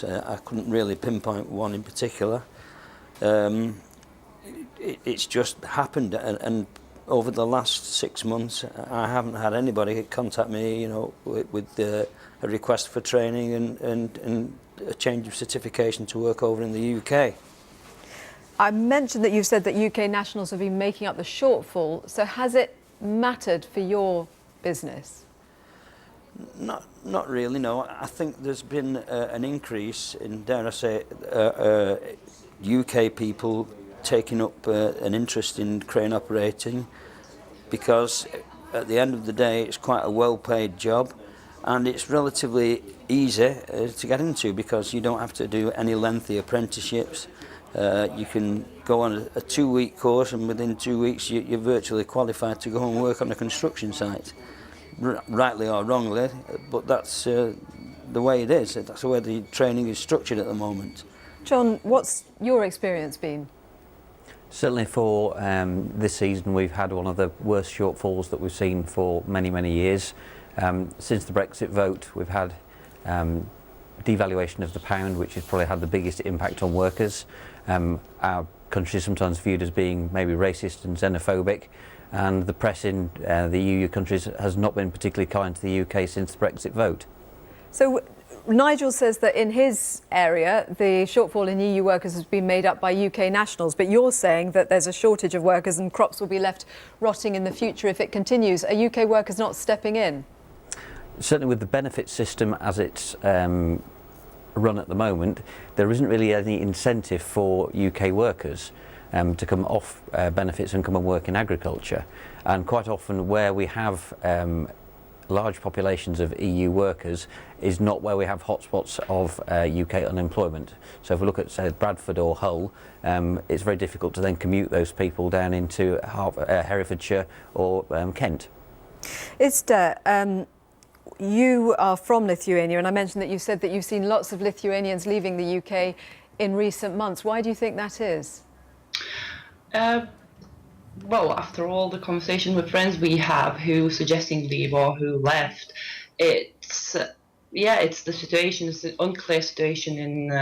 I couldn't really pinpoint one in particular. It's just happened, and over the last 6 months, I haven't had anybody contact me, you know, with a request for training and a change of certification to work over in the UK. I mentioned that you've said that UK nationals have been making up the shortfall. So has it mattered for your business? Not really, no. I think there's been an increase in, dare I say, UK people taking up an interest in crane operating, because at the end of the day it's quite a well-paid job, and it's relatively easy to get into because you don't have to do any lengthy apprenticeships. You can go on a 2-week course, and within 2 weeks you're virtually qualified to go and work on a construction site. Rightly or wrongly, but that's the way it is. That's the way the training is structured at the moment. John, what's your experience been? Certainly for this season, we've had one of the worst shortfalls that we've seen for many, many years. Since the Brexit vote, we've had devaluation of the pound, which has probably had the biggest impact on workers. Our country is sometimes viewed as being maybe racist and xenophobic, and the press in the EU countries has not been particularly kind to the UK since the Brexit vote. So Nigel says that in his area, the shortfall in EU workers has been made up by UK nationals, but you're saying that there's a shortage of workers and crops will be left rotting in the future if it continues. Are UK workers not stepping in? Certainly with the benefit system as it's run at the moment, there isn't really any incentive for UK workers to come off benefits and come and work in agriculture. And quite often where we have large populations of EU workers is not where we have hotspots of UK unemployment. So if we look at, say, Bradford or Hull, it's very difficult to then commute those people down into Herefordshire or Kent. You are from Lithuania, and I mentioned that you said that you've seen lots of Lithuanians leaving the UK in recent months. Why do you think that is? Well, after all the conversation with friends we have who suggesting leave or who left, it's the situation, it's an unclear situation in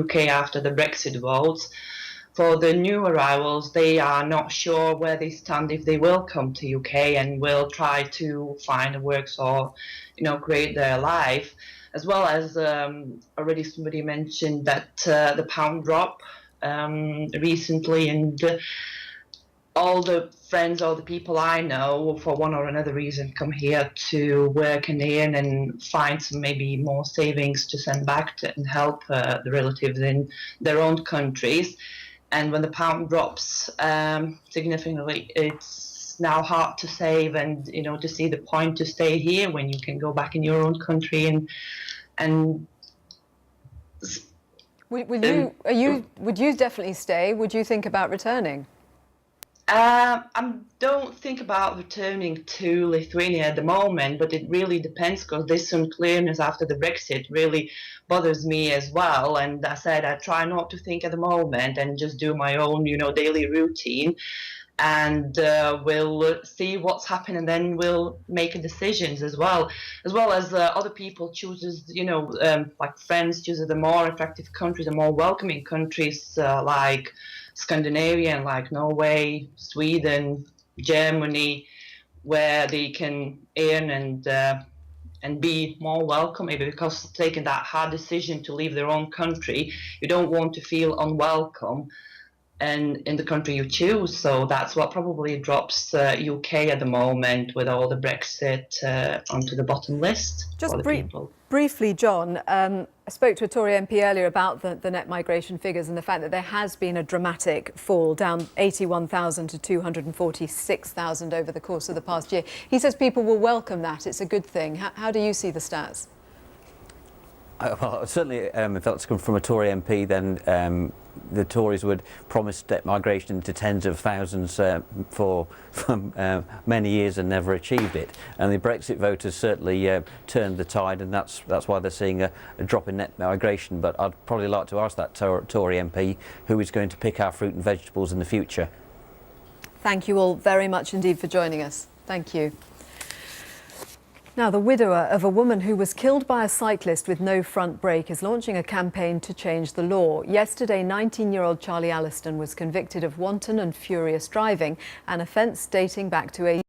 UK after the Brexit votes. For the new arrivals, they are not sure where they stand, if they will come to UK and will try to find a work or, you know, create their life. As well as already somebody mentioned that the pound drop recently, and all the friends, all the people I know, for one or another reason, come here to work and earn and find some maybe more savings to send back to and help the relatives in their own countries. And when the pound drops significantly, it's now hard to save and, you know, to see the point to stay here when you can go back in your own country and. Would you definitely stay? Would you think about returning? I don't think about returning to Lithuania at the moment, but it really depends, because this unclearness after the Brexit really bothers me as well. And I said I try not to think at the moment and just do my own, you know, daily routine, and we'll see what's happening, and then we'll make decisions as well as other people chooses, you know, like friends chooses the more attractive countries, the more welcoming countries like Scandinavia, like Norway, Sweden, Germany, where they can earn and be more welcome, maybe because taking that hard decision to leave their own country, you don't want to feel unwelcome and in the country you choose. So that's what probably drops UK at the moment with all the Brexit onto the bottom list. Just briefly, John, I spoke to a Tory MP earlier about the net migration figures and the fact that there has been a dramatic fall, down 81,000 to 246,000 over the course of the past year. He says people will welcome that. It's a good thing. How do you see the stats? Well, certainly, if that's come from a Tory MP, then the Tories would promise net migration to tens of thousands for many years and never achieved it. And the Brexit voters certainly turned the tide, and that's why they're seeing a drop in net migration. But I'd probably like to ask that Tory MP who is going to pick our fruit and vegetables in the future. Thank you all very much indeed for joining us. Thank you. Now, the widower of a woman who was killed by a cyclist with no front brake is launching a campaign to change the law. Yesterday, 19-year-old Charlie Alliston was convicted of wanton and furious driving, an offence dating back to a